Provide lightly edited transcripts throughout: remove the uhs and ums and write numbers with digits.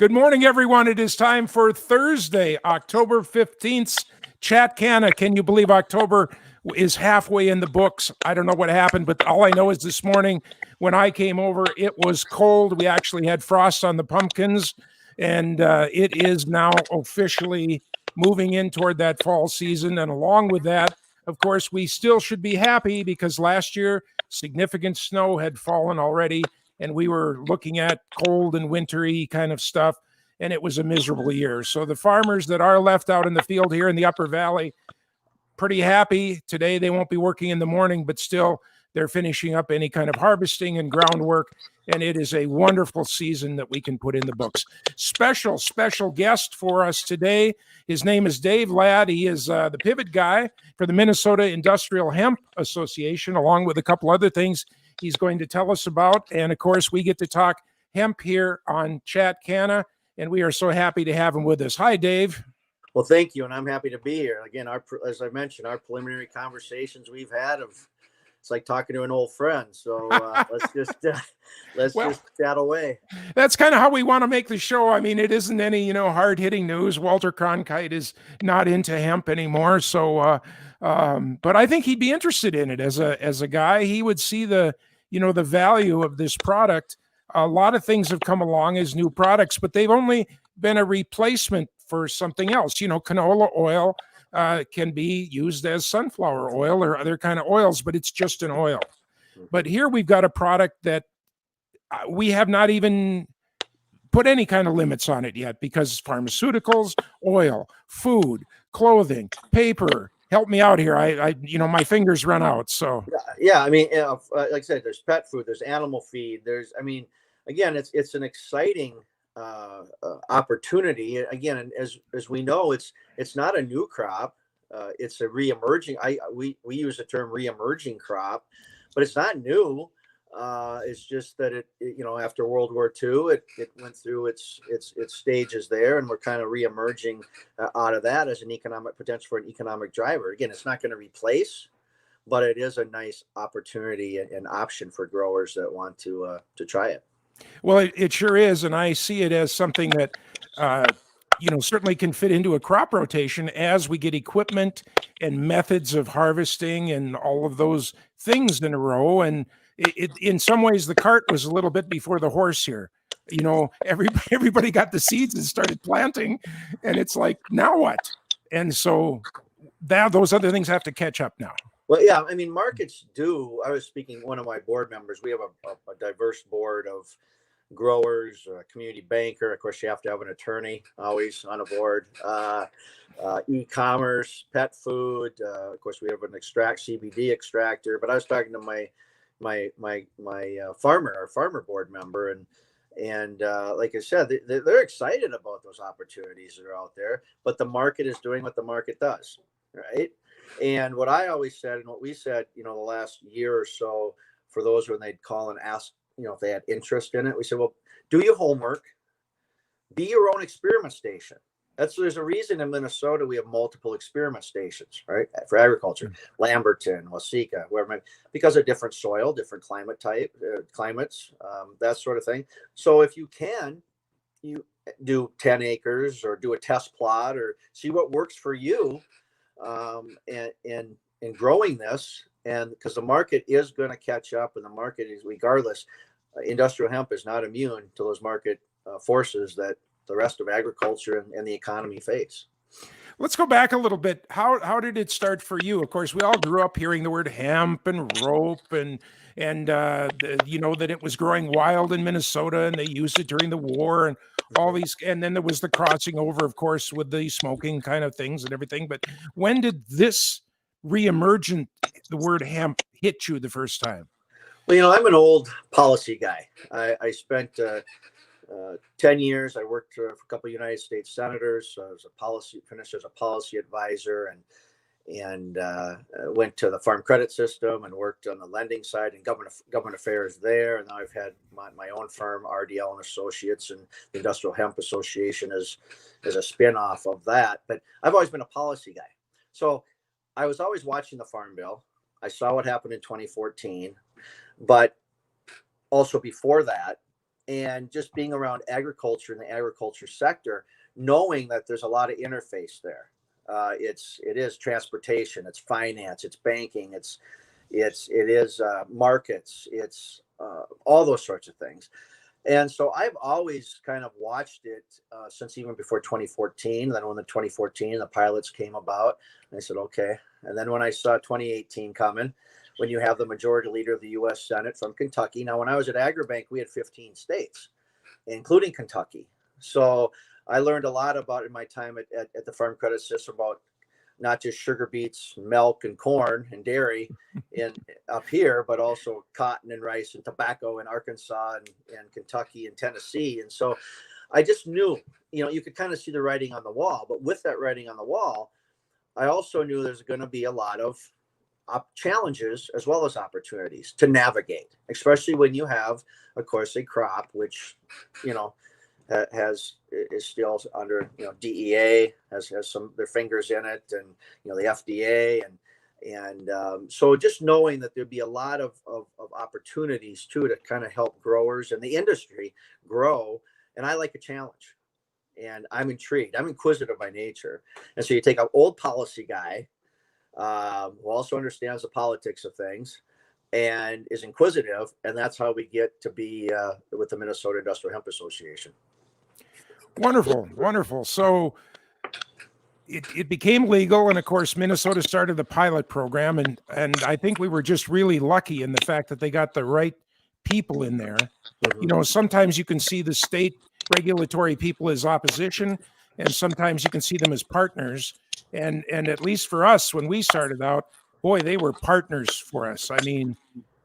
Good morning, everyone. It is time for Thursday, October 15th. Chat Canna. Can you believe October is halfway in the books? I don't know what happened, but all I know is this morning when I came over, it was cold. We actually had frost on the pumpkins, and it is now officially moving in toward that fall season. And along with that, of course, we still should be happy because last year significant snow had fallen already, and we were looking at cold and wintry kind of stuff, and it was a miserable year. So the farmers that are left out in the field here in the Upper Valley, pretty happy. Today they won't be working in the morning, but still they're finishing up any kind of harvesting and groundwork, and it is a wonderful season that we can put in the books. Special guest for us today. His name is Dave Ladd. He is the pivot guy for the Minnesota Industrial Hemp Association, along with a couple other things he's going to tell us about. And of course, we get to talk hemp here on Chat Canna, and we are so happy to have him with us. Hi, Dave. Well, thank you, and I'm happy to be here. Again, as I mentioned, our preliminary conversations we've had it's like talking to an old friend. So let's just chat away. That's kind of how we want to make the show. I mean, it isn't any hard-hitting news. Walter Cronkite is not into hemp anymore, so but I think he'd be interested in it as a guy. He would see the value of this product. A lot of things have come along as new products, but they've only been a replacement for something else. Canola oil can be used as sunflower oil or other kind of oils, but it's just an oil. But here we've got a product that we have not even put any kind of limits on it yet, because pharmaceuticals, oil, food, clothing, paper. Help me out here. I my fingers run out. So yeah. I mean, like I said, there's pet food, there's animal feed. Again, it's an exciting opportunity. Again, and as we know, it's not a new crop. It's a re-emerging. We use the term re-emerging crop, but it's not new. It's just that it after World War II, it went through its stages there, and we're kind of re-emerging out of that as an economic potential for an economic driver. Again, it's not going to replace, but it is a nice opportunity and option for growers that want to try it. Well, it sure is, and I see it as something that certainly can fit into a crop rotation as we get equipment and methods of harvesting and all of those things in a row. And it in some ways, the cart was a little bit before the horse here. Everybody got the seeds and started planting, and it's like, now what? And so those other things have to catch up now. Well, yeah, I mean, markets do. I was speaking to one of my board members. We have a diverse board of growers, a community banker. Of course, you have to have an attorney always on a board. E-commerce, pet food. Of course, we have an CBD extractor. But I was talking to my farmer board member, and like I said, they're excited about those opportunities that are out there. But the market is doing what the market does, right? And what I always said, and what we said, the last year or so, for those when they'd call and ask, if they had interest in it, we said, well, do your homework, be your own experiment station. There's a reason in Minnesota we have multiple experiment stations, right, for agriculture, Lamberton, Waseca, wherever, because of different soil, different climates, that sort of thing. So if you can, you do 10 acres or do a test plot or see what works for you. And growing this, and because the market is going to catch up, and the market is, regardless, industrial hemp is not immune to those market forces that the rest of agriculture and the economy face. Let's go back a little bit. How did it start for you? Of course, we all grew up hearing the word hemp and rope and that it was growing wild in Minnesota, and they used it during the war and all these. And then there was the crossing over, of course, with the smoking kind of things and everything. But when did this reemergent, the word hemp, hit you the first time? Well, I'm an old policy guy. I spent 10 years. I worked for a couple of United States senators. So I was finished as a policy advisor, and went to the farm credit system and worked on the lending side and government affairs there. And now I've had my own firm, RDL and Associates, and the Industrial Hemp Association is a spin-off of that. But I've always been a policy guy. So I was always watching the Farm Bill. I saw what happened in 2014, but also before that. and just being around agriculture and the agriculture sector, knowing that there's a lot of interface there. It is transportation, it's finance, it's banking, it is markets, it's all those sorts of things. And so I've always kind of watched it since even before 2014. Then when the 2014 the pilots came about, I said, okay. And then when I saw 2018 coming, when you have the majority leader of the U.S. Senate from Kentucky. Now, when I was at Agribank, we had 15 states, including Kentucky. So I learned a lot about in my time at the Farm Credit System about not just sugar beets, milk, and corn and dairy up here, but also cotton and rice and tobacco in Arkansas and Kentucky and Tennessee. And so I just knew, you could kind of see the writing on the wall. But with that writing on the wall, I also knew there's going to be a lot of challenges as well as opportunities to navigate, especially when you have, of course, a crop which, is still under DEA has some their fingers in it, and the FDA, and so just knowing that there'd be a lot of opportunities too to kind of help growers and the industry grow. And I like a challenge, and I'm intrigued. I'm inquisitive by nature, and so you take an old policy guy who also understands the politics of things and is inquisitive, and that's how we get to be with the Minnesota Industrial Hemp Association. Wonderful. So it became legal, and of course Minnesota started the pilot program, and I think we were just really lucky in the fact that they got the right people in there. Mm-hmm. Sometimes you can see the state regulatory people as opposition, and sometimes you can see them as partners. And at least for us, when we started out, boy, they were partners for us. I mean,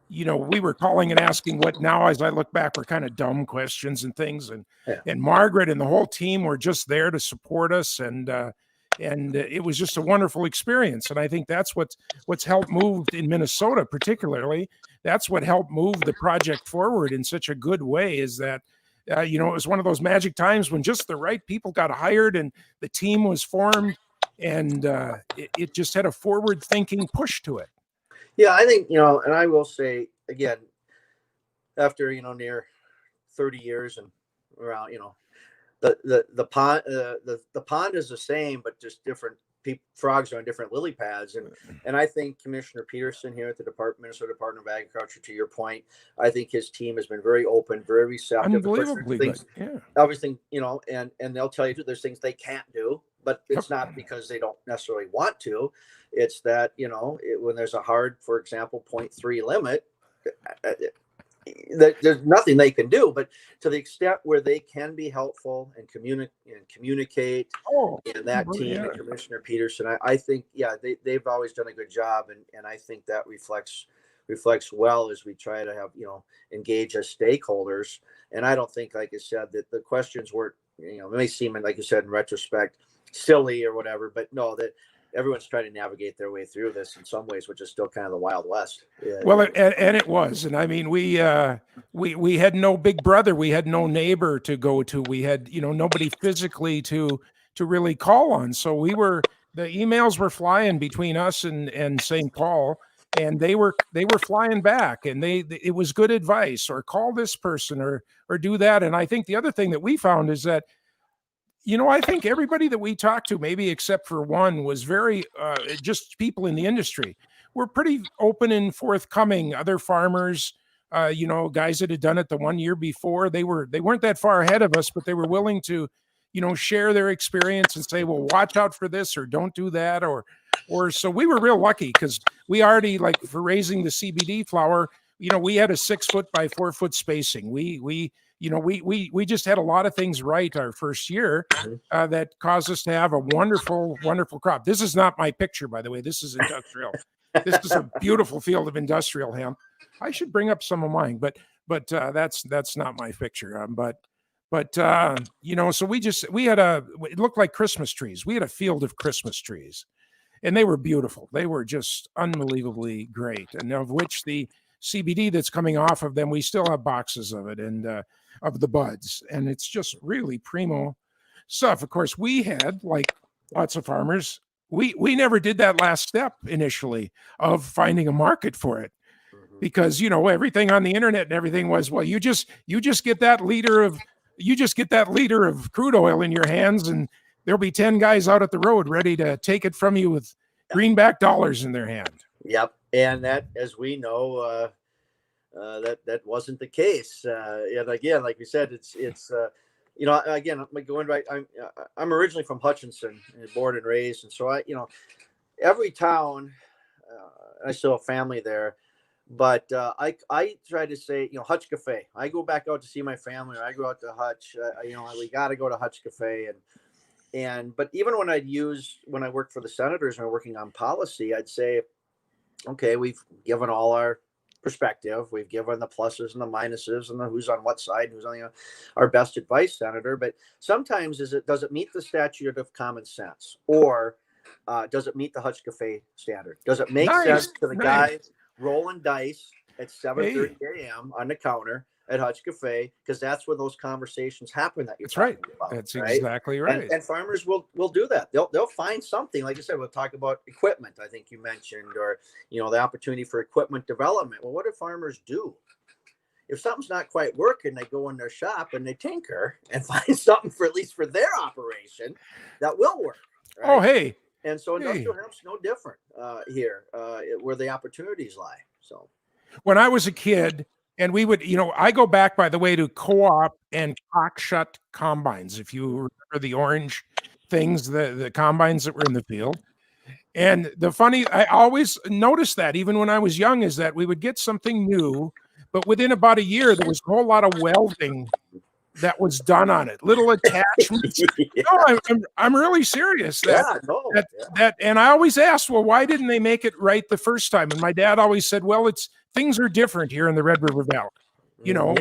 we were calling and asking what now, as I look back, were kind of dumb questions and things. And Margaret and the whole team were just there to support us. And it was just a wonderful experience. And I think that's what's helped move in Minnesota, particularly. That's what helped move the project forward in such a good way, is that, it was one of those magic times when just the right people got hired and the team was formed, and it just had a forward-thinking push to it. Yeah, I think, and I will say again, after, near 30 years and around, the pond is the same, but just different frogs are on different lily pads. And I think Commissioner Peterson here at the Minnesota Department of Agriculture, to your point, I think his team has been very open, very receptive. Unbelievably good. Yeah. Everything, and they'll tell you there's things they can't do, but it's not because they don't necessarily want to. It's that, when there's a hard, for example, 0.3 limit, there's nothing they can do. But to the extent where they can be helpful and communicate, and that team, and Commissioner Peterson, I think, they've always done a good job. And I think that reflects well as we try to have, engage as stakeholders. And I don't think, like I said, that the questions were, it may seem, like you said, in retrospect, silly or whatever, but no, that everyone's trying to navigate their way through this in some ways, which is still kind of the Wild West. Well, and it was. And I mean, we had no big brother. We had no neighbor to go to. We had, nobody physically to really call on. So the emails were flying between us and St. Paul, and they were flying back, and it was good advice, or call this person or do that. And I think the other thing that we found is that, I think everybody that we talked to, maybe except for one, was very just people in the industry, were pretty open and forthcoming. Other farmers, guys that had done it the 1 year before, they weren't that far ahead of us, but they were willing to, share their experience and say, well, watch out for this, or don't do that, or so we were real lucky, because we already, like, for raising the CBD flower, we had a 6 foot by 4 foot spacing. We just had a lot of things right our first year that caused us to have a wonderful, wonderful crop. This is not my picture, by the way. This is industrial. This is a beautiful field of industrial hemp. I should bring up some of mine, but that's not my picture. So we had it looked like Christmas trees. We had a field of Christmas trees, and they were beautiful. They were just unbelievably great, and of which the CBD that's coming off of them, we still have boxes of it, and of the buds, and it's just really primo stuff. Of course, we had, like lots of farmers, we never did that last step initially of finding a market for it. because, you know, everything on the internet and everything was, well, you just get that liter of crude oil in your hands, and there'll be 10 guys out at the road ready to take it from you with greenback dollars in their hand. Yep. And that, as we know, that wasn't the case. And again, like we said, it's you know, again, going back, I'm originally from Hutchinson, born and raised, and so every town, I still have family there, but I try to say, Hutch Cafe. I go back out to see my family, or I go out to Hutch. We got to go to Hutch Cafe, but even when I worked for the senators and we're working on policy, I'd say, okay, we've given all our perspective. We've given the pluses and the minuses and the who's on what side, who's on our best advice, Senator. But sometimes does it meet the statute of common sense, or does it meet the Hutch Cafe standard? Does it make sense to the guy rolling dice at 7:30 a.m. on the counter at Hutch Cafe? Because that's where those conversations happen that you're talking about. That's exactly right. And farmers will do that. They'll find something. Like I said, we'll talk about equipment, I think you mentioned, or the opportunity for equipment development. Well, what do farmers do? If something's not quite working, they go in their shop and they tinker and find something for at least for their operation that will work. Right? Oh, hey. And so industrial hemp's no different here, where the opportunities lie. So when I was a kid, and we would, I go back, by the way, to co-op and cock shut combines. If you remember the orange things, the combines that were in the field. And I always noticed that even when I was young, is that we would get something new, but within about a year, there was a whole lot of welding that was done on it, little attachments. No, I'm really serious. And I always asked, well, why didn't they make it right the first time? And my dad always said, well, things are different here in the Red River Valley.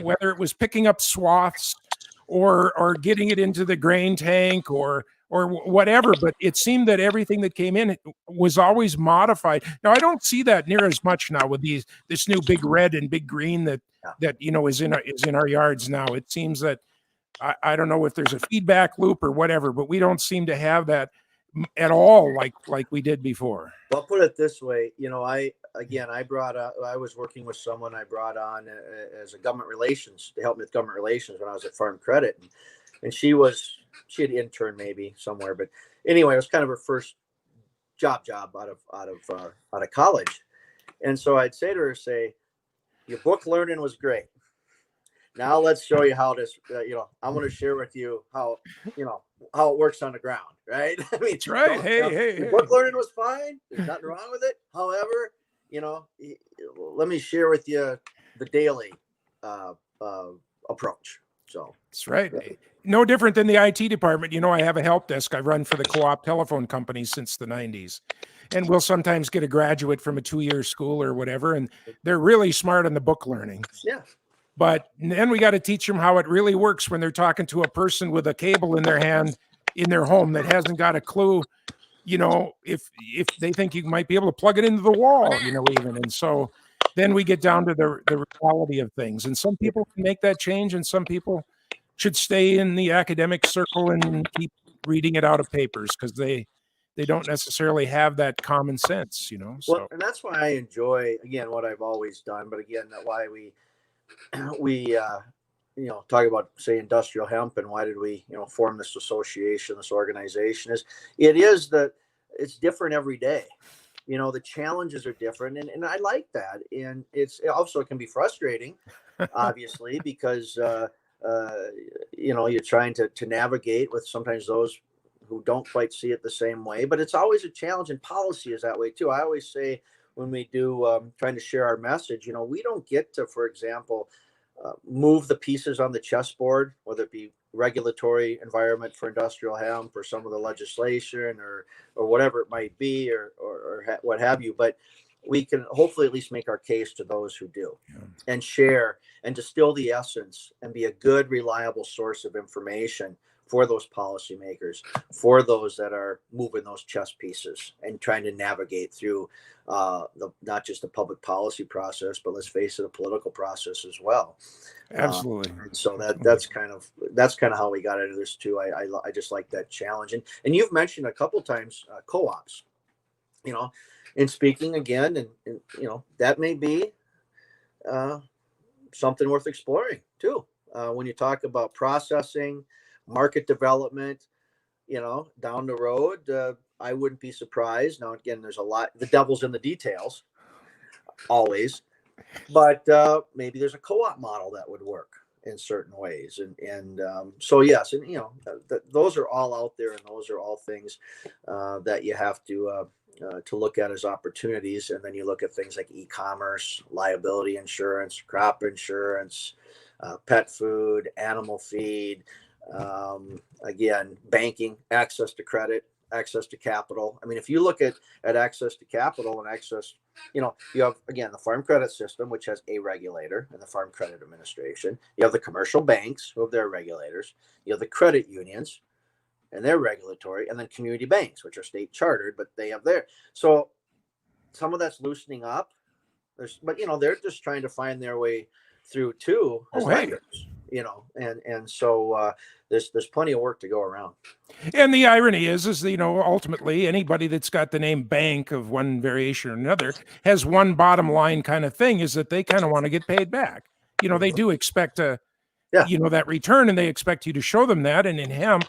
Whether it was picking up swaths or getting it into the grain tank or whatever, but it seemed that everything that came in was always modified. Now I don't see that near as much now with this new big red and big green that is in our yards now. It seems that I don't know if there's a feedback loop or whatever, but we don't seem to have that at all like we did before. Well, I'll put it this way. I was working with someone I brought on as a government relations to help me with government relations when I was at Farm Credit, and she had interned maybe somewhere, but anyway, it was kind of her first job out of college, and so I'd say to her, your book learning was great. Now let's show you how this, I want to share with you how it works on the ground, right? I mean, that's right. Hey. Book learning was fine. There's nothing wrong with it. However, let me share with you the daily approach. So that's right. No different than the IT department. I have a help desk I run for the co-op telephone company since the 90s. And we'll sometimes get a graduate from a 2-year school or whatever, and they're really smart on the book learning. Yeah. But then we got to teach them how it really works when they're talking to a person with a cable in their hand in their home that hasn't got a clue, if they think you might be able to plug it into the wall, even. And so then we get down to the reality of things. And some people can make that change, and some people should stay in the academic circle and keep reading it out of papers because they don't necessarily have that common sense, So. Well, and that's why I enjoy, again, what I've always done, but again, why we talk about, say, industrial hemp, and why did we, form this association, this organization, it's different every day. The challenges are different, and I like that. And it can be frustrating, obviously, because, you're trying to navigate with sometimes those who don't quite see it the same way, but it's always a challenge, and policy is that way too. I always say when we do trying to share our message, we don't get to, for example, move the pieces on the chessboard, whether it be regulatory environment for industrial hemp or some of the legislation or whatever it might be or what have you. But we can hopefully at least make our case to those who do and share and distill the essence and be a good, reliable source of information for those policymakers, for those that are moving those chess pieces and trying to navigate through not just the public policy process, but let's face it, a political process as well. Absolutely. So that's kind of how we got into this too. I just like that challenge. And you've mentioned a couple times co-ops, in speaking again, and that may be something worth exploring too. When you talk about processing, market development, down the road, I wouldn't be surprised. Now, again, there's a lot, the devil's in the details always, but maybe there's a co-op model that would work in certain ways. And so, yes. And, those are all out there, and those are all things that you have to look at as opportunities. And then you look at things like e-commerce, liability insurance, crop insurance, pet food, animal feed, again, banking, access to credit, access to capital. I mean, if you look at access to capital and access, you have, again, the Farm Credit System, which has a regulator, and the Farm Credit Administration. You have the commercial banks, who have their regulators. You have the credit unions and their regulatory, and then community banks, which are state chartered, but they have their. So some of that's loosening up. But they're just trying to find their way through too as lenders. And so there's plenty of work to go around. And the irony is ultimately anybody that's got the name bank of one variation or another has one bottom line kind of thing, is that they kind of want to get paid back. They do expect that return, and they expect you to show them that. And in hemp,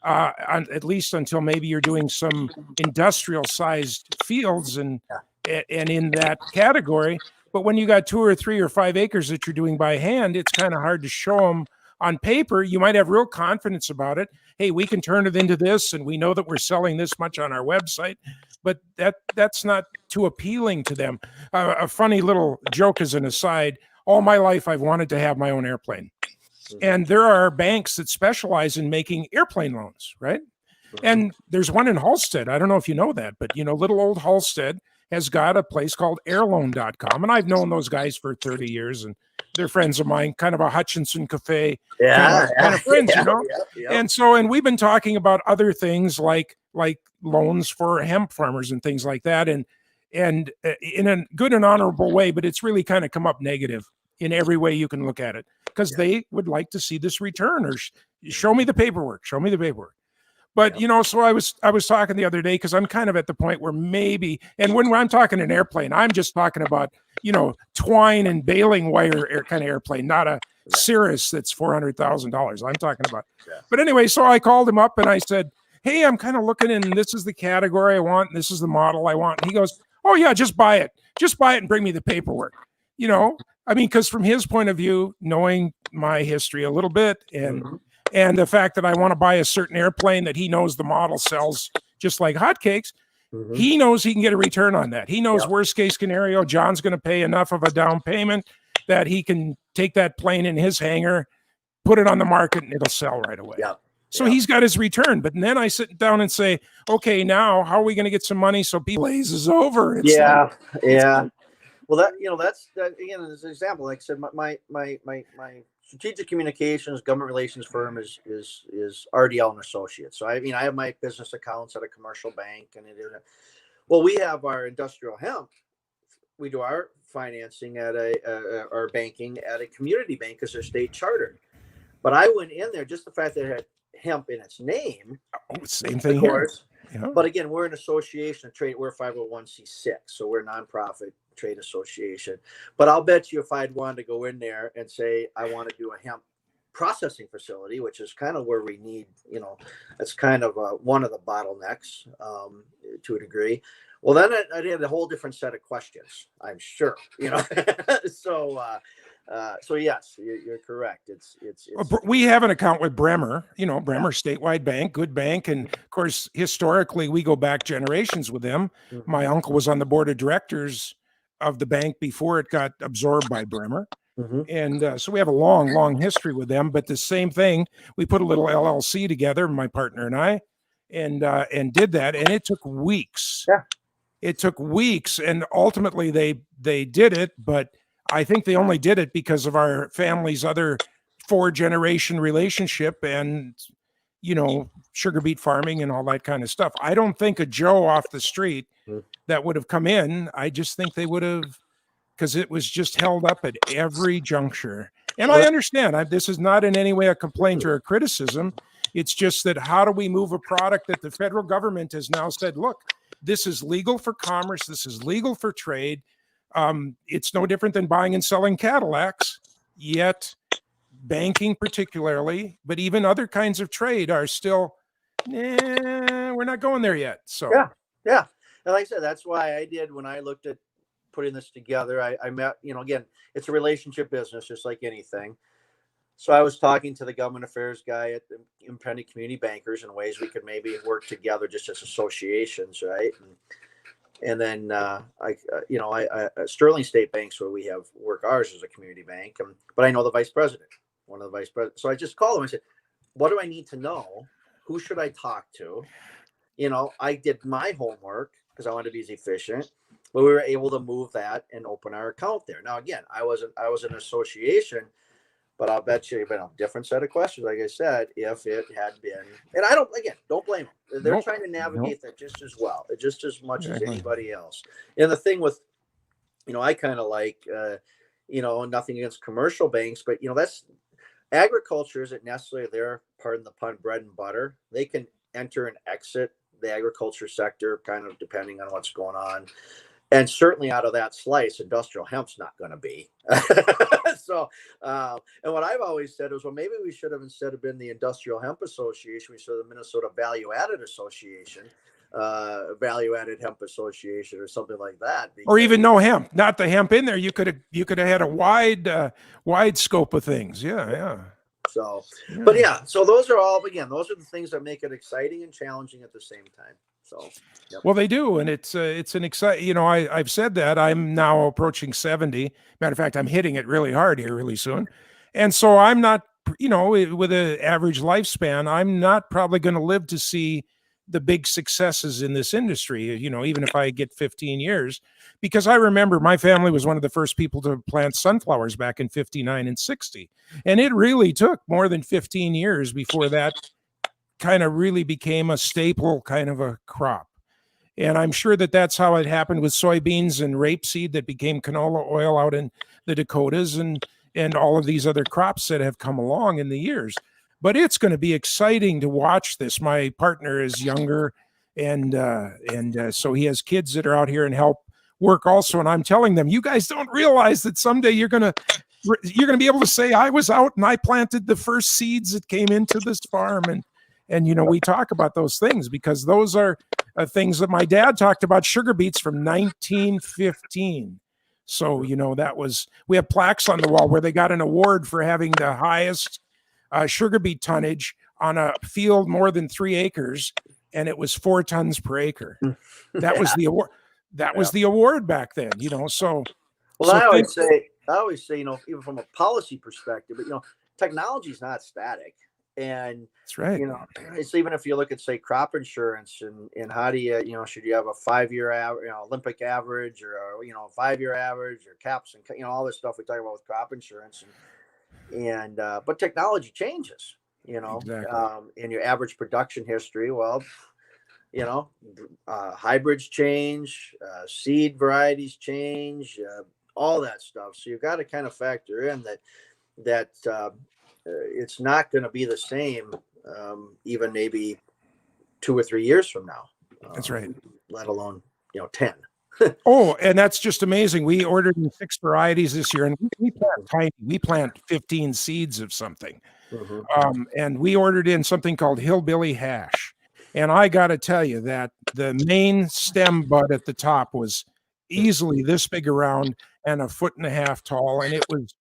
at least until maybe you're doing some industrial sized fields and in that category. But when you got 2 or 3 or 5 acres that you're doing by hand, it's kind of hard to show them on paper. You might have real confidence about it. Hey, we can turn it into this, and we know that we're selling this much on our website, but that's not too appealing to them. A funny little joke as an aside: all my life I've wanted to have my own airplane. And there are banks that specialize in making airplane loans, right? And there's one in Halstead. I don't know if you know that, but little old Halstead has got a place called airloan.com. And I've known those guys for 30 years, and they're friends of mine, kind of a Hutchinson Cafe kind of friends, And we've been talking about other things like loans for hemp farmers and things like that. And in a good and honorable way, but it's really kind of come up negative in every way you can look at it, because they would like to see this return, or show me the paperwork. But, so I was talking the other day, because I'm kind of at the point where maybe, and when I'm talking an airplane, I'm just talking about, twine and baling wire kind of airplane, not a Cirrus that's $400,000. I'm talking about. But anyway, so I called him up and I said, hey, I'm kind of looking, and this is the category I want, and this is the model I want. And he goes, oh yeah, just buy it and bring me the paperwork. Because from his point of view, knowing my history a little bit, and the fact that I want to buy a certain airplane that he knows the model sells just like hotcakes, he knows he can get a return on that. He knows worst case scenario, John's going to pay enough of a down payment that he can take that plane in his hangar, put it on the market, and it'll sell right away. So he's got his return. But then I sit down and say, okay, now how are we going to get some money so people is over? Well, that's again, as an example, like I said, my strategic communications government relations firm is RDL and Associates. So I have my business accounts at a commercial bank, and we have our industrial hemp. We do our financing at our banking at a community bank, because they're state chartered. But I went in there, just the fact that it had hemp in its name. Same thing of course. Here. But again, we're an association of trade. We're 501c6, so we're a nonprofit trade association. But I'll bet you if I'd wanted to go in there and say I want to do a hemp processing facility, which is kind of where we need, that's kind of one of the bottlenecks to a degree. Well, then I'd have a whole different set of questions, I'm sure. So yes, you're correct. It's we have an account with Bremer, Bremer statewide bank, good bank. And of course, historically, we go back generations with them. My uncle was on the board of directors of the bank before it got absorbed by Bremer. And so we have a long history with them. But the same thing, we put a little LLC together, my partner and I, and did that. And it took weeks. It took weeks. And ultimately they did it. But I think they only did it because of our family's other 4-generation relationship and, sugar beet farming and all that kind of stuff. I don't think a Joe off the street that would have come in. I just think they would have, because it was just held up at every juncture. And I understand, this is not in any way a complaint or a criticism. It's just that how do we move a product that the federal government has now said, look, this is legal for commerce, this is legal for trade. It's no different than buying and selling Cadillacs, yet banking particularly, but even other kinds of trade are still, we're not going there yet. So yeah. And like I said, that's why I did when I looked at putting this together. I met, again, it's a relationship business, just like anything. So I was talking to the government affairs guy at the independent community bankers in ways we could maybe work together just as associations, right? And then Sterling State Bank's where we work ours as a community bank, but I know the vice president, one of the vice presidents. So I just called him. I said, "What do I need to know? Who should I talk to?" I did my homework because I wanted to be efficient, but we were able to move that and open our account there. Now, again, I was an association, but I'll bet you been a different set of questions, like I said, if it had been. And I don't blame them. They're trying to navigate that just as well, just as much as anybody else. And the thing with, I kind of like, nothing against commercial banks, but that's agriculture isn't necessarily their, pardon the pun, bread and butter. They can enter and exit the agriculture sector kind of depending on what's going on. And certainly out of that slice, industrial hemp's not going to be. So, and what I've always said is, well, maybe we should have, instead of been the Industrial Hemp Association, we should have the Minnesota Value Added Association, Value Added Hemp Association, or something like that. Or even no hemp, not the hemp in there. You could have had a wide scope of things. Yeah. So, but yeah, so those are the things that make it exciting and challenging at the same time. So, yep. Well, they do, and it's an exciting. I've said that I'm now approaching 70. Matter of fact, I'm hitting it really hard here really soon, and so I'm not, with an average lifespan, I'm not probably going to live to see the big successes in this industry. Even if I get 15 years, because I remember my family was one of the first people to plant sunflowers back in 59 and 60, and it really took more than 15 years before that kind of really became a staple kind of a crop. And I'm sure that that's how it happened with soybeans and rapeseed that became canola oil out in the Dakotas and all of these other crops that have come along in the years. But it's going to be exciting to watch this. My partner is younger, and so he has kids that are out here and help work also. And I'm telling them, you guys don't realize that someday you're going to be able to say, I was out and I planted the first seeds that came into this farm. And we talk about those things because those are things that my dad talked about, sugar beets from 1915. So, we have plaques on the wall where they got an award for having the highest sugar beet tonnage on a field more than 3 acres. And it was 4 tons per acre. That was the award. That was the award back then, so. Well, I always say, even from a policy perspective, but, technology is not static. And that's right. It's even if you look at, say, crop insurance and how do you, should you have a 5-year average, Olympic average, or a 5-year average, or caps and all this stuff we talk about with crop insurance, and but technology changes, exactly. In your average production history. Well, hybrids change, seed varieties change, all that stuff. So you've got to kind of factor in that it's not going to be the same, even maybe 2 or 3 years from now. That's right. Let alone, 10. Oh, and that's just amazing. We ordered 6 varieties this year, and we plant tiny. We plant 15 seeds of something. Mm-hmm. And we ordered in something called Hillbilly Hash. And I got to tell you that the main stem bud at the top was easily this big around and 1.5 feet tall, and it was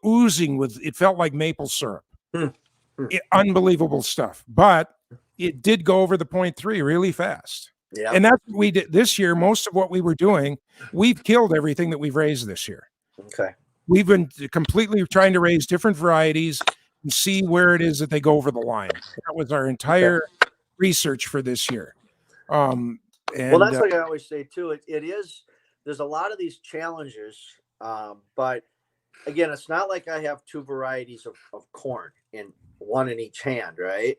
oozing it felt like maple syrup. Unbelievable stuff. But it did go over the 0.3 really fast. Yeah. And that's what we did this year. Most of what we were doing, we've killed everything that we've raised this year. Okay. We've been completely trying to raise different varieties and see where it is that they go over the line. That was our entire research for this year. Well, that's like I always say too. It is. There's a lot of these challenges, but again, it's not like I have 2 varieties of corn in one in each hand, right?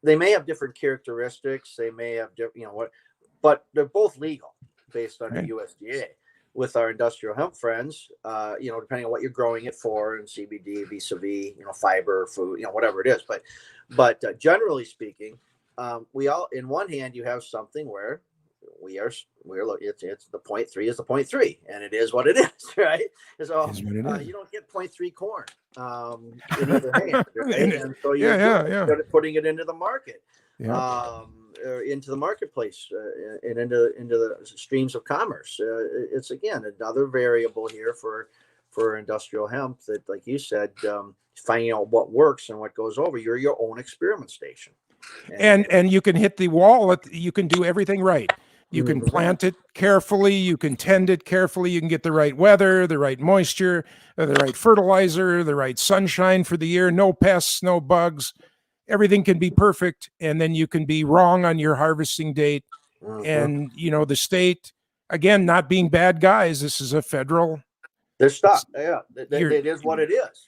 They may have different characteristics. They may have different, but they're both legal based on the USDA. With our industrial hemp friends, depending on what you're growing it for, and CBD, vis-a-vis, fiber, food, whatever it is. But generally speaking, we all, in one hand, you have something where it's the 0.3 is the 0.3, and it is what it is, right? So Is what it is. you don't get 0.3 corn in either hand, right? And so yeah, you're good at putting it into the market, yeah. into the marketplace, and into the streams of commerce. It's again another variable here for industrial hemp that, like you said, finding out what works and what goes over. You're your own experiment station. And you can hit the wall. You can do everything right. You can Mhm. plant it carefully. You can tend it carefully. You can get the right weather, the right moisture, the right fertilizer, the right sunshine for the year. No pests, no bugs. Everything can be perfect. And then you can be wrong on your harvesting date. And, the state, again, not being bad guys, this is a federal. They're stuck. Yeah, You're, it is what it is.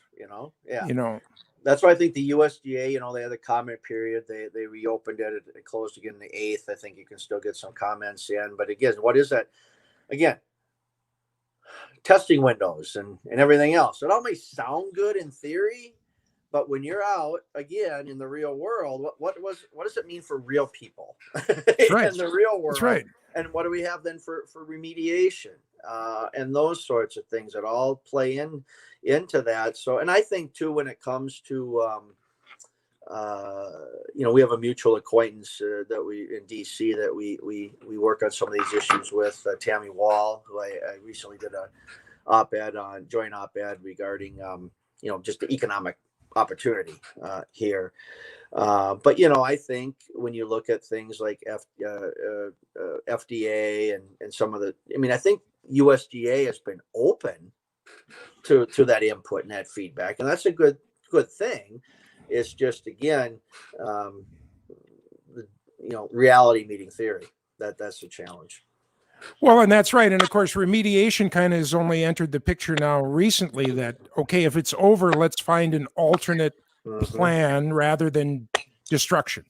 Yeah. That's why I think the USDA, they had a comment period. They reopened it. It closed again the 8th. I think you can still get some comments in. But again, what is that? Again, testing windows and everything else. It all may sound good in theory, but when you're out again in the real world, what does it mean for real people right. in the real world? That's right. And what do we have then for remediation and those sorts of things that all play into that? So, and I think too, when it comes to we have a mutual acquaintance that we in DC that we work on some of these issues with, Tammy Wall, who I recently did a joint op-ed regarding just the economic opportunity here. But I think when you look at things like FDA and some of I think USDA has been open to that input and that feedback, and that's a good thing. It's just again, reality meeting theory. That's the challenge. Well, and that's right. And of course, remediation kind of has only entered the picture now recently that, okay, if it's over, let's find an alternate plan rather than destruction.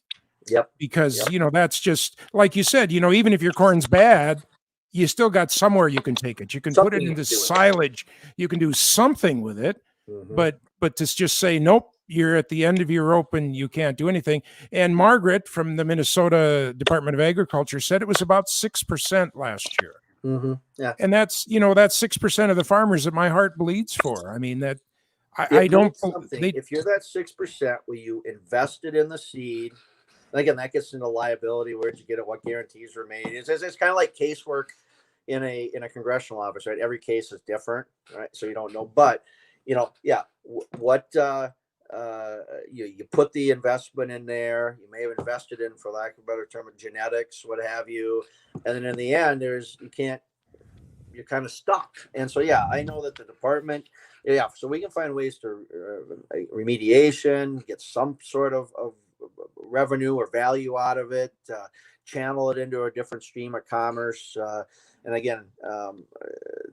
Yep. Because, that's just, like you said, even if your corn's bad, you still got somewhere you can take it. You can put it into silage. You can do something with it. But to just say, nope, you're at the end of your rope and you can't do anything. And Margaret from the Minnesota Department of Agriculture said it was about 6% last year. Yeah. And that's 6% of the farmers that my heart bleeds for. I mean, that I don't. If you're that 6% where you invested in the seed, and again, that gets into liability. Where'd you get it? What guarantees were made? It's kind of like casework in a congressional office, right? Every case is different, right? So you don't know, but what you put the investment in there. You may have invested in, for lack of a better term, genetics, what have you, and then in the end, you're kind of stuck. And so, I know that the department, so we can find ways to remediation, get some sort of revenue or value out of it, channel it into a different stream of commerce. And again,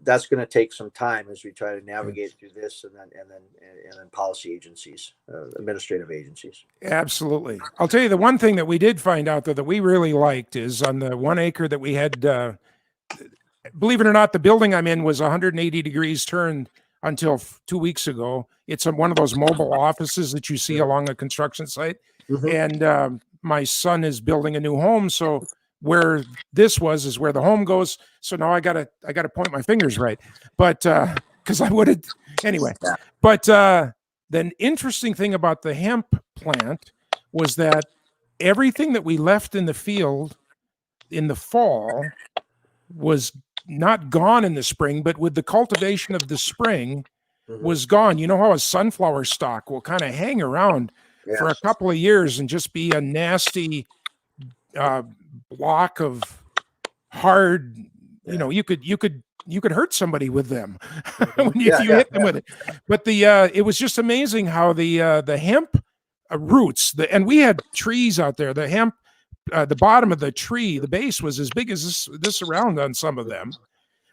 that's going to take some time as we try to navigate through this, and then policy agencies, administrative agencies. Absolutely. I'll tell you the one thing that we did find out though that we really liked is on the 1 acre that we had. Believe it or not, the building I'm in was 180 degrees turned until 2 weeks ago. It's one of those mobile offices that you see along a construction site, and my son is building a new home, so where this is where the home goes. So now I gotta point my fingers right, but because I would have anyway. But the interesting thing about the hemp plant was that everything that we left in the field in the fall was not gone in the spring, but with the cultivation of the spring was gone. You know how a sunflower stalk will kind of hang around for a couple of years and just be a nasty block of hard, you could hurt somebody with them if you hit them with it. But it was just amazing how the hemp roots, and we had trees out there, the hemp, the bottom of the tree, the base was as big as this around on some of them,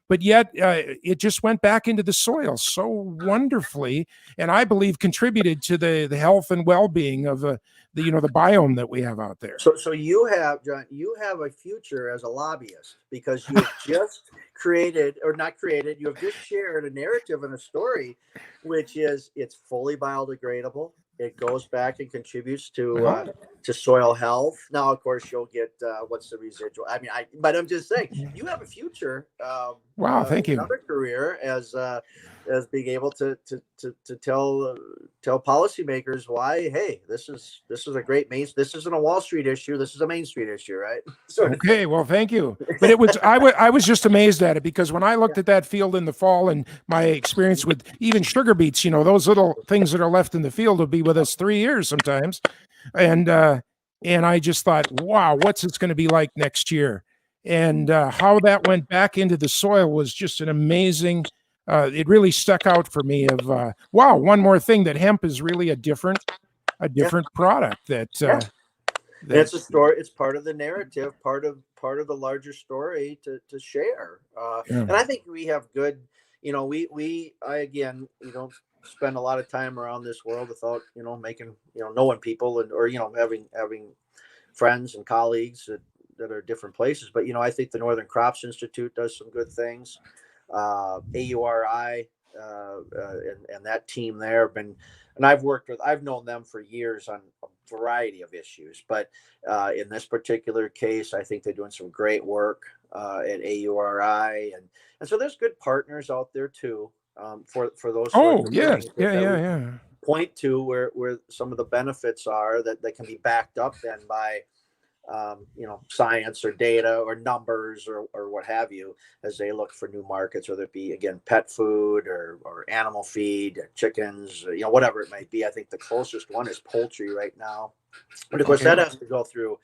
but yet it just went back into the soil so wonderfully, and I believe contributed to the health and well-being of the biome that we have out there. So you have, John, a future as a lobbyist, because you've just you have just shared a narrative and a story, which is it's fully biodegradable. It goes back and contributes to to soil health. Now, of course, you'll get what's the residual. I mean, but I'm just saying, you have a future. Wow, thank you. Another career as being able to tell policymakers why, hey, this is a great this isn't a Wall Street issue. This is a Main Street issue, right? Okay, well, thank you. But it was I was just amazed at it, because when I looked at that field in the fall and my experience with even sugar beets, those little things that are left in the field will be with us 3 years sometimes, and I just thought, wow, what's it going to be like next year? And how that went back into the soil was just an amazing. It really stuck out for me. Of wow, one more thing, that hemp is really a different product. It's a story. It's part of the narrative, part of the larger story to share. And I think we have good. I don't spend a lot of time around this world without making knowing people or having friends and colleagues that are different places. But I think the Northern Crops Institute does some good things. AURI and that team there have been, and I've known them for years on a variety of issues, but in this particular case, I think they're doing some great work at AURI, and so there's good partners out there too for those. Point to where some of the benefits are that can be backed up then by science or data or numbers or what have you, as they look for new markets, whether it be, again, pet food or animal feed, chickens, whatever it might be. I think the closest one is poultry right now. But of course, that has to go through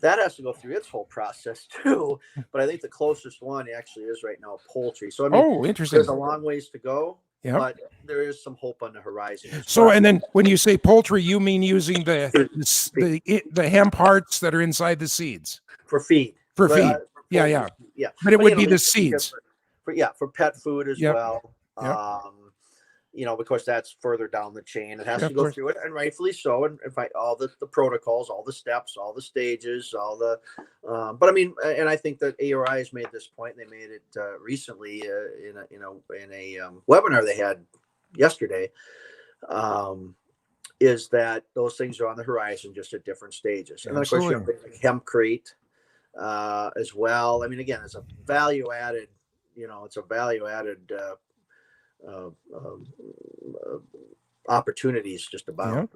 its whole process too. But I think the closest one actually is right now poultry. So, I mean, interesting. There's a long ways to go. Yep. But there is some hope on the horizon. So, and then when you say poultry, you mean using the hemp hearts that are inside the seeds for feed? For feed, yeah. But it would be the seeds. For pet food as well. Yep. Because that's further down the chain. It has to go through it, and rightfully so, and find all the protocols, all the steps, all the stages, all the. But I mean, and I think that AURI has made this point. They made it recently in a webinar they had yesterday. Is that those things are on the horizon, just at different stages, and then of course you have the hempcrete as well. I mean, again, it's a value added. It's a value added. Opportunities just about.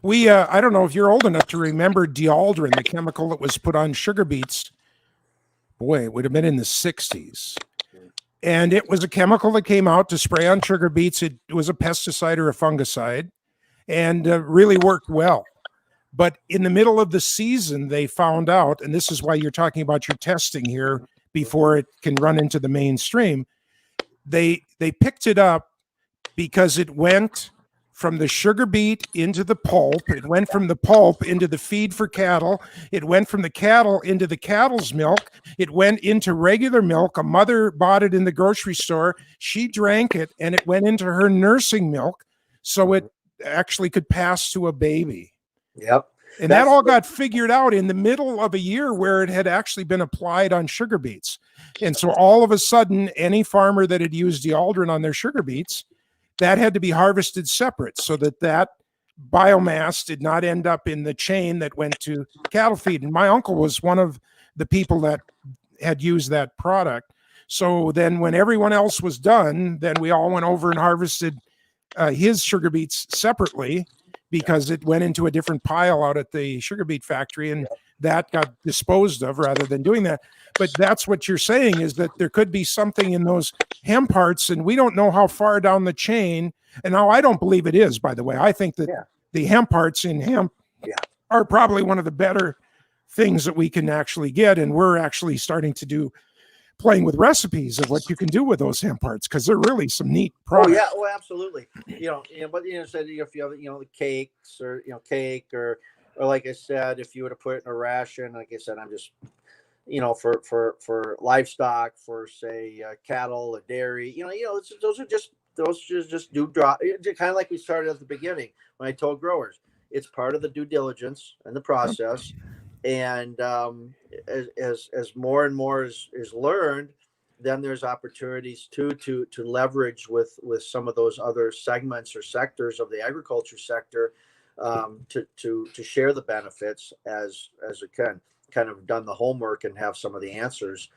We I don't know if you're old enough to remember dealdrin, the chemical that was put on sugar beets. Boy, it would have been in the 60s. And it was a chemical that came out to spray on sugar beets. It was a pesticide or a fungicide, and really worked well. But in the middle of the season, they found out, and this is why you're talking about your testing here before it can run into the mainstream. They picked it up because it went from the sugar beet into the pulp. It went from the pulp into the feed for cattle. It went from the cattle into the cattle's milk. It went into regular milk. A mother bought it in the grocery store. She drank it, and it went into her nursing milk, so it actually could pass to a baby. Yep. And that all got figured out in the middle of a year where it had actually been applied on sugar beets. And so all of a sudden, any farmer that had used dealdrin on their sugar beets, that had to be harvested separate so that biomass did not end up in the chain that went to cattle feed. And my uncle was one of the people that had used that product. So then when everyone else was done, then we all went over and harvested his sugar beets separately, because it went into a different pile out at the sugar beet factory, and that got disposed of rather than doing that. But that's what you're saying, is that there could be something in those hemp hearts, and we don't know how far down the chain. And now I don't believe it is, by the way. I think that the hemp hearts in hemp are probably one of the better things that we can actually get. And we're actually starting to playing with recipes of what you can do with those hemp hearts, because they're really some neat products. Oh yeah, absolutely. But said if you have the cakes or cake or like I said, if you were to put it in a ration, like I said, I'm just for livestock, for say cattle, a dairy, those are just due drop, kind of like we started at the beginning when I told growers, it's part of the due diligence and the process. And as more and more is learned, then there's opportunities to leverage with some of those other segments or sectors of the agriculture sector to share the benefits as it can. Kind of done the homework and have some of the answers,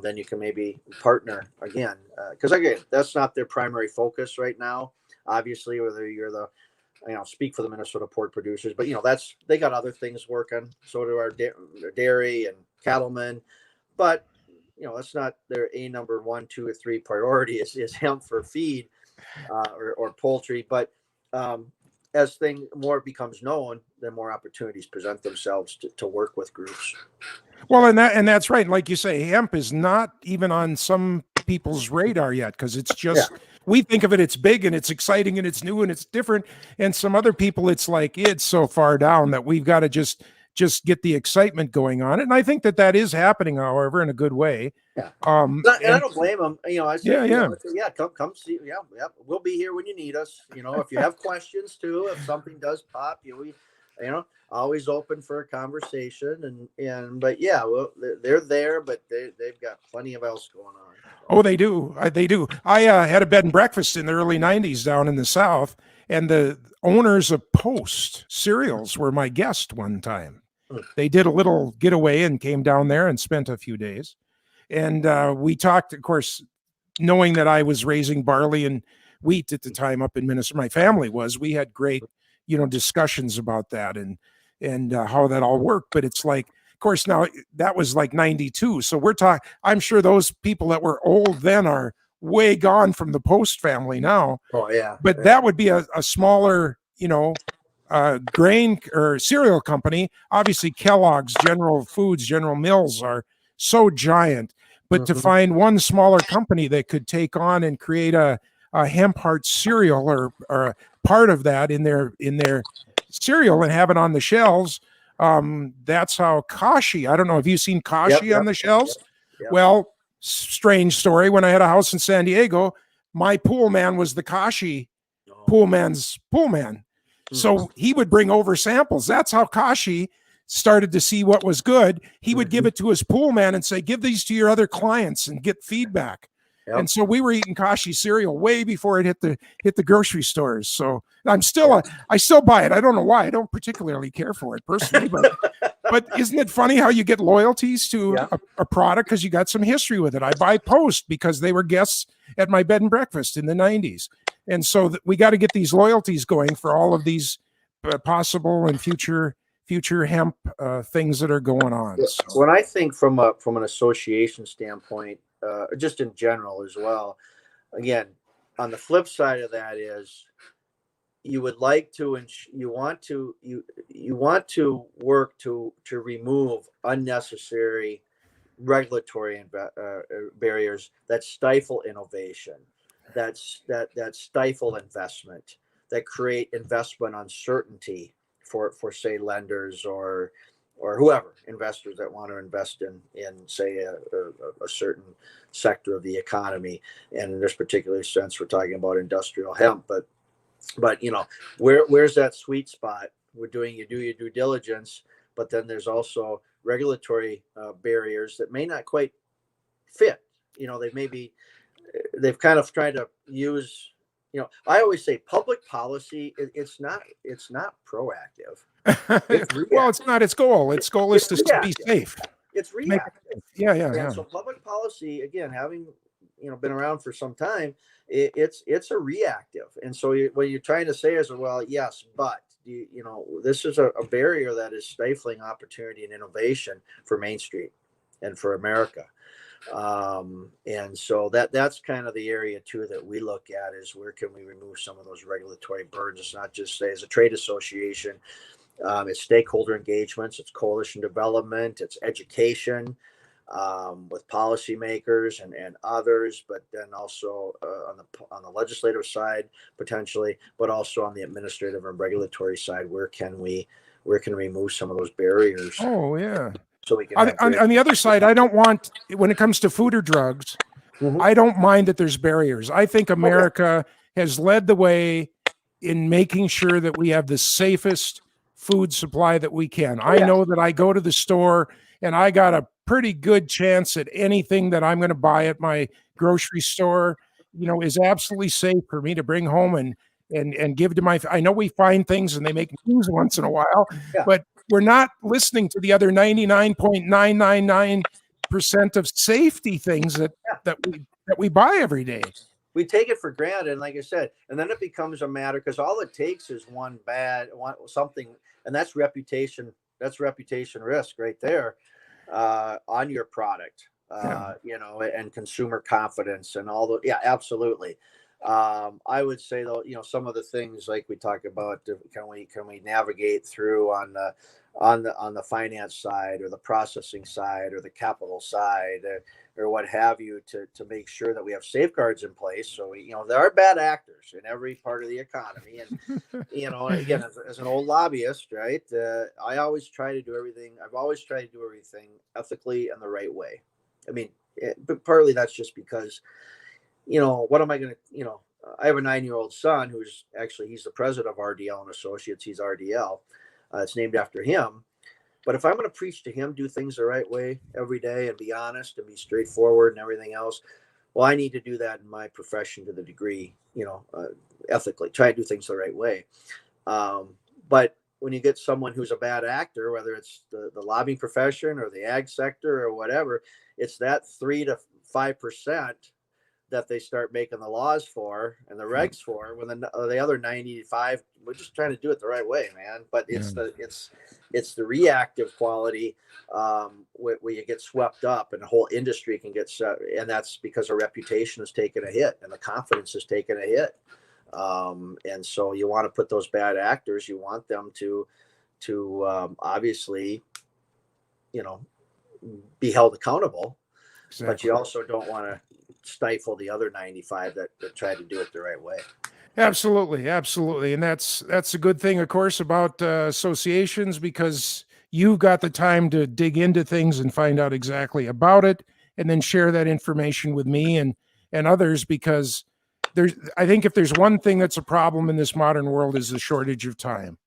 then you can maybe partner again. Because again, that's not their primary focus right now. Obviously, whether you're the speak for the Minnesota pork producers, but they got other things working. So do our dairy and cattlemen, but that's not their number 1, 2, or 3 priority is hemp for feed or poultry. But as more becomes known, then more opportunities present themselves to work with groups. Well, and that's right. Like you say, hemp is not even on some people's radar yet, because it's just we think of it, it's big and it's exciting and it's new and it's different. And some other people, it's like it's so far down that we've got to just get the excitement going on it. And I think that is happening, however, in a good way. Yeah. And I don't blame them. I say, come see. Yeah, we'll be here when you need us. If you have questions too, if something does pop, we always open for a conversation. But they're there, but they've got plenty of else going on. Oh, they do. They do. I had a bed and breakfast in the early 90s down in the South, and the owners of Post cereals were my guest one time. They did a little getaway and came down there and spent a few days. And we talked, of course, knowing that I was raising barley and wheat at the time up in Minnesota. My family was. We had great, discussions about that and how that all worked. But it's like, of course, now that was like 92. So we're talking, I'm sure those people that were old then are way gone from the Post family now. Oh, yeah. But that would be a smaller, grain or cereal company. Obviously, Kellogg's, General Foods, General Mills are so giant. But to find one smaller company that could take on and create a hemp heart cereal or a part of that in their cereal and have it on the shelves, that's how Kashi. I don't know. Have you seen Kashi on the shelves? Yep. Well, strange story. When I had a house in San Diego, my pool man was the Kashi pool man's pool man. So he would bring over samples. That's how Kashi started to see what was good. He would give it to his pool man and say, give these to your other clients and get feedback. Yep. And so we were eating Kashi cereal way before it hit the grocery stores. So I still buy it. I don't know why. I don't particularly care for it personally, but isn't it funny how you get loyalties to a product because you got some history with it? I buy Post because they were guests at my bed and breakfast in the 90s. And so we got to get these loyalties going for all of these possible and future hemp things that are going on. So. When I think from an association standpoint, just in general as well, again, on the flip side of that is you would like to and you want to work to remove unnecessary regulatory barriers that stifle innovation, that stifle investment, that create investment uncertainty for say lenders or whoever, investors that want to invest in say a certain sector of the economy. And in this particular sense, we're talking about industrial hemp, but where's that sweet spot? You do your due diligence, but then there's also regulatory barriers that may not quite fit. They've kind of tried to use, I always say public policy, it's not proactive. Well, it's not its goal. Its goal is to be safe. It's reactive. Yeah. So public policy, again, having been around for some time, it's a reactive. And so what you're trying to say is, well, yes, but this is a barrier that is stifling opportunity and innovation for Main Street and for America. And so that's kind of the area too that we look at is where can we remove some of those regulatory burdens. It's not just say as a trade association, it's stakeholder engagements, it's coalition development, it's education with policymakers and others, but then also on the legislative side potentially, but also on the administrative and regulatory side, where can we remove some of those barriers? Oh yeah. So we can on the other side, I don't want, when it comes to food or drugs, I don't mind that there's barriers. I think America has led the way in making sure that we have the safest food supply that we can. I know that I go to the store and I got a pretty good chance at anything that I'm going to buy at my grocery store, is absolutely safe for me to bring home and and give to my, I know we find things and they make news once in a while, Yeah. but we're not listening to the other 99.999% of safety things Yeah. that we buy every day. We take it for granted, and like I said, and then it becomes a matter, because all it takes is one something, and that's reputation. That's reputation risk right there, on your product, and consumer confidence and all the. Yeah, absolutely. I would say though, some of the things like we talk about, can we navigate through on the finance side or the processing side or the capital side, or what have you, to make sure that we have safeguards in place. So there are bad actors in every part of the economy, and again, as an old lobbyist, right? I always try to do everything. I've always tried to do everything ethically and the right way. I mean, but partly that's just because, what am I going to, I have a 9-year-old son who's actually, he's the president of RDL and Associates. He's RDL. It's named after him. But if I'm going to preach to him, do things the right way every day and be honest and be straightforward and everything else, well, I need to do that in my profession to the degree, ethically, try to do things the right way. But when you get someone who's a bad actor, whether it's the lobbying profession or the ag sector or whatever, it's that 3 to 5% that they start making the laws for and the regs for, when the other 95, we're just trying to do it the right way, man. But it's the reactive quality, where you get swept up and the whole industry can get and that's because our reputation has taken a hit and the confidence has taken a hit. And so you want to put those bad actors, you want them to obviously, be held accountable. Exactly. But you also don't want to stifle the other 95 that try to do it the right way. Absolutely. And that's a good thing, of course, about associations, because you've got the time to dig into things and find out exactly about it, and then share that information with me and others, because I think if there's one thing that's a problem in this modern world, is the shortage of time.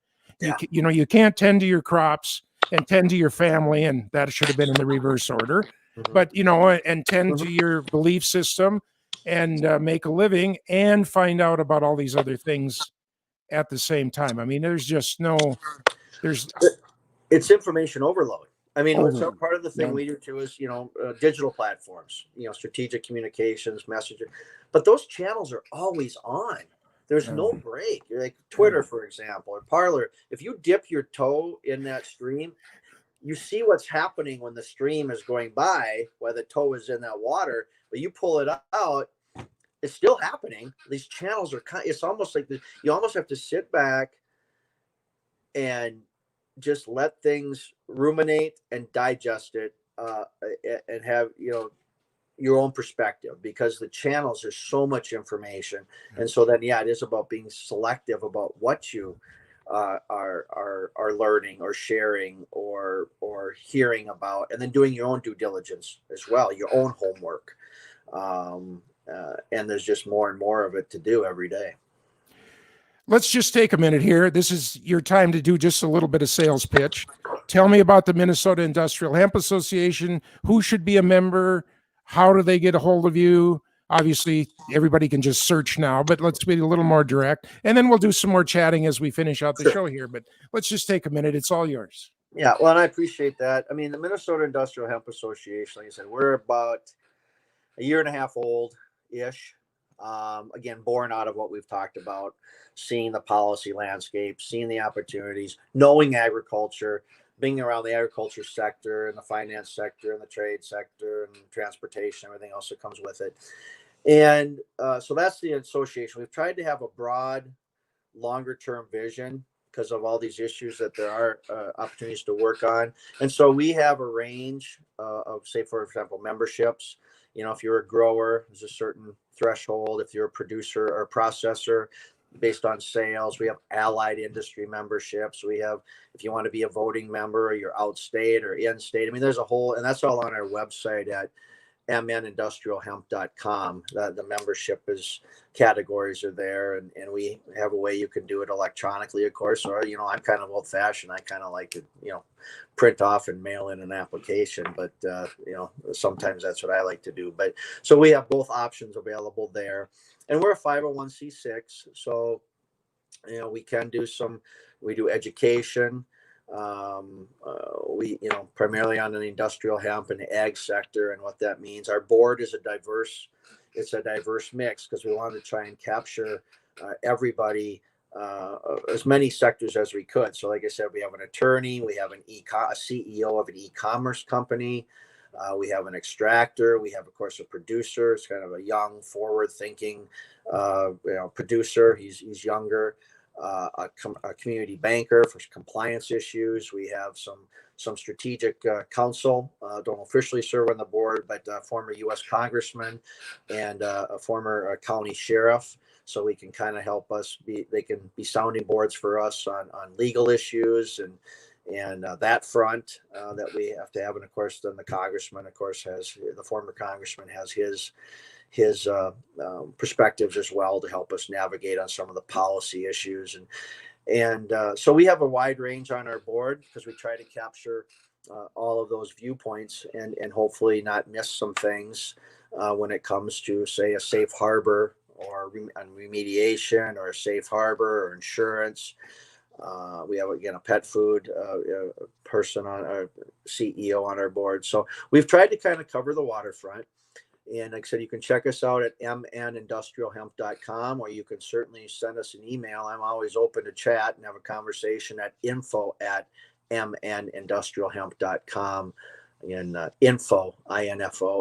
Yeah. You can't tend to your crops and tend to your family, and that should have been in the reverse order. Mm-hmm. But and tend to your belief system and make a living and find out about all these other things at the same time. I mean, it's information overload. I mean, so part of the thing we do too is, digital platforms, strategic communications, messaging, but those channels are always on. There's no break. You're like Twitter, for example, or Parler. If you dip your toe in that stream, you see what's happening when the stream is going by, while the toe is in that water, but you pull it out, it's still happening. These channels are it's almost like you almost have to sit back and just let things ruminate and digest it, and have your own perspective, because the channels, there's so much information. And so then it is about being selective about what you are learning or sharing or hearing about, and then doing your own due diligence as well, your own homework. And there's just more and more of it to do every day. Let's just take a minute here. This is your time to do just a little bit of sales pitch. Tell me about the Minnesota Industrial Hemp Association. Who should be a member? How do they get a hold of you? Obviously, everybody can just search now, but let's be a little more direct. And then we'll do some more chatting as we finish out the show here. But let's just take a minute. It's all yours. Yeah, well, and I appreciate that. I mean, the Minnesota Industrial Hemp Association, like I said, we're about a year and a half old-ish. Again, born out of what we've talked about, seeing the policy landscape, seeing the opportunities, knowing agriculture, being around the agriculture sector and the finance sector and the trade sector and transportation, everything else that comes with it. And so that's the association. We've tried to have a broad, longer-term vision because of all these issues that there are opportunities to work on. And so we have a range of, say, for example, memberships. If you're a grower, there's a certain threshold. If you're a producer or a processor, based on sales, we have allied industry memberships. We have, if you want to be a voting member, or you're outstate or in-state. I mean, there's a whole, and that's all on our website at mnindustrialhemp.com. The membership categories are there, and we have a way you can do it electronically, of course, or, I'm kind of old fashioned. I kind of like to, print off and mail in an application, but, sometimes that's what I like to do. But, so we have both options available there, and we're a 501c6. So, we have we can do we do education. We, primarily on the industrial hemp and the ag sector and what that means. Our board is it's a diverse mix because we want to try and capture everybody, as many sectors as we could. So like I said, we have an attorney, we have a CEO of an e-commerce company. We have an extractor. We have, of course, a producer. It's kind of a young, forward-thinking, producer. He's younger. A community banker for compliance issues. We have some strategic counsel. Don't officially serve on the board, but former U.S. congressman and a former county sheriff. So we can kind of help us they can be sounding boards for us on legal issues and that front that we have to have. And of course, then the congressman, of course, the former congressman has his perspectives as well to help us navigate on some of the policy issues. And so we have a wide range on our board because we try to capture all of those viewpoints and hopefully not miss some things when it comes to, say, a safe harbor or remediation or a safe harbor or insurance. We have, again, a pet food person on our CEO on our board. So we've tried to kind of cover the waterfront. And like I said, you can check us out at mnindustrialhemp.com, or you can certainly send us an email. I'm always open to chat and have a conversation at info@mnindustrialhemp.com, and info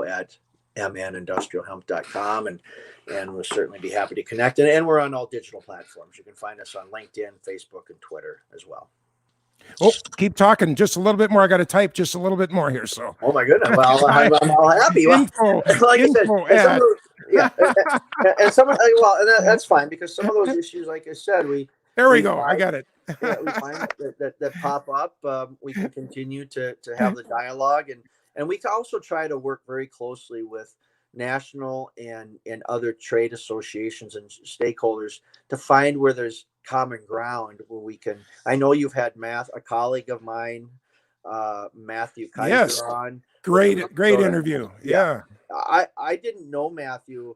at mnindustrialhemp.com, and we'll certainly be happy to connect. And we're on all digital platforms. You can find us on LinkedIn, Facebook, and Twitter as well. Oh, keep talking just a little bit more. I got to type just a little bit more here. So, oh my goodness, well, I'm all happy. Info, like info I said, at. and that's fine because some of those issues, like I said, there we go. I got it. we find that pop up. We can continue to have the dialogue, and we can also try to work very closely with national and other trade associations and stakeholders to find where there's common ground where we can. I know you've had a colleague of mine, Matthew Kaiser, on. Great interview. Yeah. I didn't know Matthew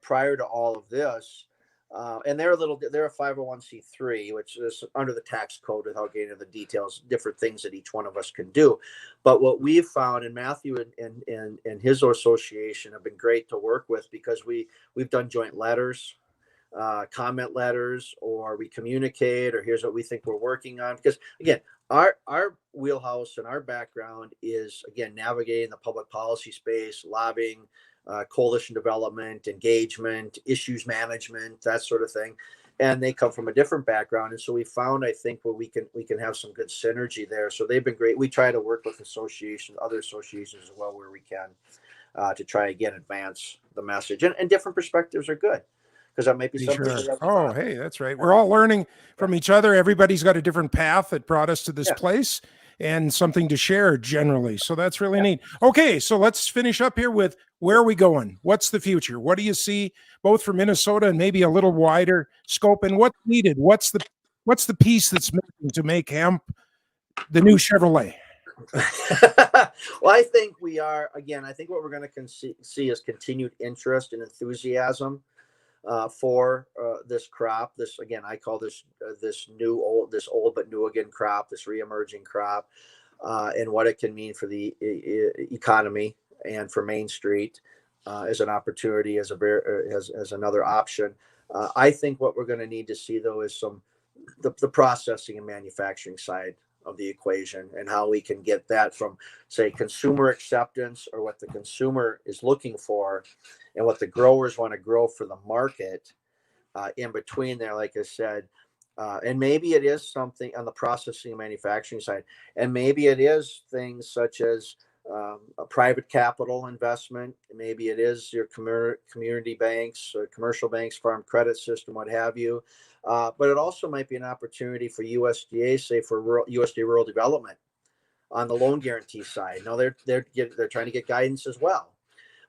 prior to all of this. And they're a 501c3, which is under the tax code without getting into the details, different things that each one of us can do. But what we've found, and Matthew and his association have been great to work with, because we've done joint letters, comment letters, or we communicate, or here's what we think we're working on. Because again, our wheelhouse and our background is, again, navigating the public policy space, lobbying, coalition development, engagement, issues management, that sort of thing. And they come from a different background. And so we found, I think, where we can have some good synergy there. So they've been great. We try to work with other associations as well, where we can, to try again advance the message. And different perspectives are good, because that might be something. Sure. Oh, hey, that's right. We're all learning from each other. Everybody's got a different path that brought us to this place, and something to share generally. So that's really neat. Okay, so let's finish up here with, where are we going? What's the future? What do you see, both for Minnesota and maybe a little wider scope, and what's needed? What's the piece that's missing to make hemp the new Chevrolet? Well, I think I think what we're going to see is continued interest and enthusiasm for this crop. This, again, I call this old but new again crop, this reemerging crop, and what it can mean for the economy and for Main Street as an opportunity, as another option. I think what we're going to need to see, though, is the processing and manufacturing side of the equation, and how we can get that from, say, consumer acceptance, or what the consumer is looking for, and what the growers want to grow for the market, in between there, like I said. And maybe it is something on the processing and manufacturing side, and maybe it is things such as a private capital investment. Maybe it is your community banks, or commercial banks, farm credit system, what have you. But it also might be an opportunity for USDA, say for USDA rural development on the loan guarantee side. Now they're trying to get guidance as well.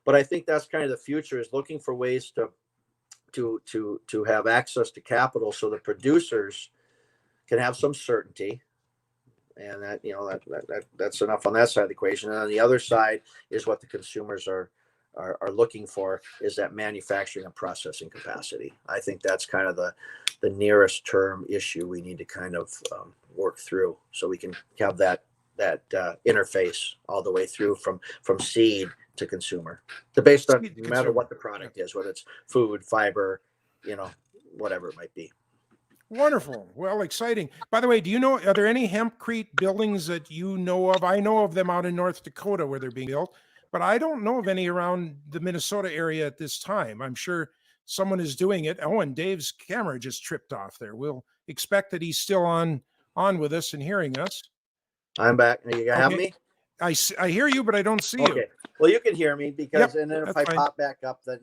But I think that's kind of the future, is looking for ways to have access to capital, so the producers can have some certainty. And that's enough on that side of the equation. And on the other side is what the consumers are looking for, is that manufacturing and processing capacity. I think that's kind of the nearest term issue we need to kind of work through, so we can have that interface all the way through from seed to consumer, based on no matter what the product is, whether it's food, fiber, whatever it might be. Wonderful. Well, exciting. By the way, do you know, are there any hempcrete buildings that you know of? I know of them out in North Dakota where they're being built, but I don't know of any around the Minnesota area at this time. I'm sure someone is doing it. Oh, and Dave's camera just tripped off there. We'll expect that he's still on with us and hearing us. I'm back. You have me? I hear you, but I don't see you. Well, you can hear me because, and then if I pop back up, then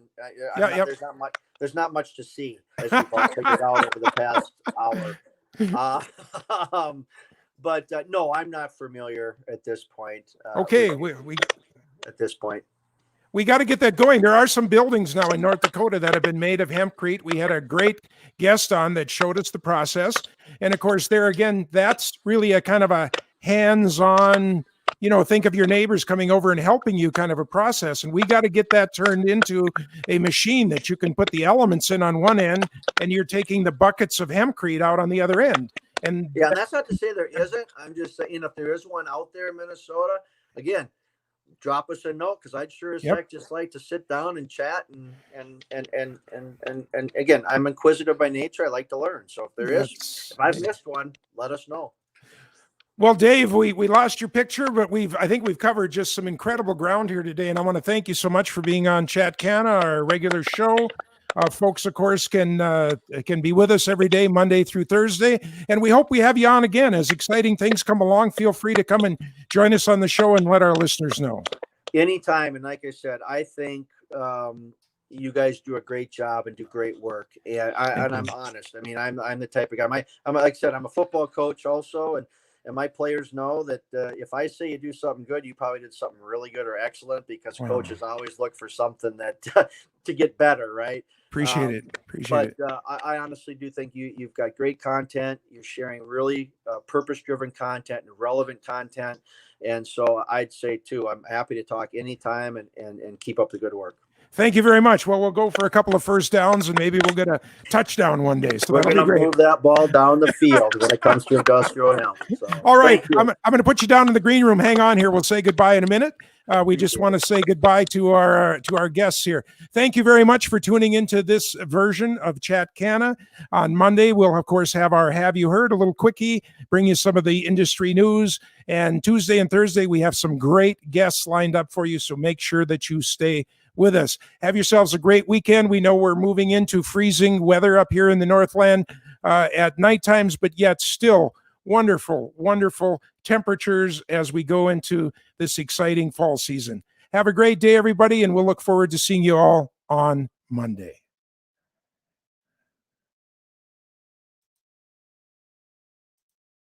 there's not much to see, as we've all figured out over the past hour. But no, I'm not familiar at this point. At this point. We got to get that going. There are some buildings now in North Dakota that have been made of hempcrete. We had a great guest on that showed us the process. And of course, there again, that's really a kind of a hands-on, think of your neighbors coming over and helping you kind of a process. And we got to get that turned into a machine that you can put the elements in on one end and you're taking the buckets of hempcrete out on the other end. And yeah, that's not to say there isn't. I'm just saying, if there is one out there in Minnesota, again, drop us a note, because I'd sure as heck just like to sit down and chat and again, I'm inquisitive by nature. I like to learn. So if I've missed one, let us know. Well, Dave, we lost your picture, but I think we've covered just some incredible ground here today, and I want to thank you so much for being on Chat Canna, our regular show. Folks, of course, can be with us every day, Monday through Thursday, and we hope we have you on again as exciting things come along. Feel free to come and join us on the show and let our listeners know. Anytime, and like I said, I think you guys do a great job and do great work, and I'm honest. I mean, I'm the type of guy. I'm like I said, I'm a football coach also, and my players know that if I say you do something good, you probably did something really good or excellent, because coaches always look for something that to get better, right? Appreciate it. But I honestly do think you've got great content. You're sharing really purpose-driven content and relevant content. And so I'd say, too, I'm happy to talk anytime and keep up the good work. Thank you very much. Well, we'll go for a couple of first downs and maybe we'll get a touchdown one day. So we're going to move that ball down the field when it comes to industrial hemp. So, all right. I'm going to put you down in the green room. Hang on here. We'll say goodbye in a minute. We just want to say goodbye to our guests here. Thank you very much for tuning into this version of Chat Canna. On Monday, we'll, of course, have our Have You Heard, a little quickie, bring you some of the industry news. And Tuesday and Thursday, we have some great guests lined up for you. So make sure that you stay with us. Have yourselves a great weekend. We know we're moving into freezing weather up here in the Northland at night times, but yet still wonderful, wonderful temperatures as we go into this exciting fall season. Have a great day, everybody, and we'll look forward to seeing you all on Monday.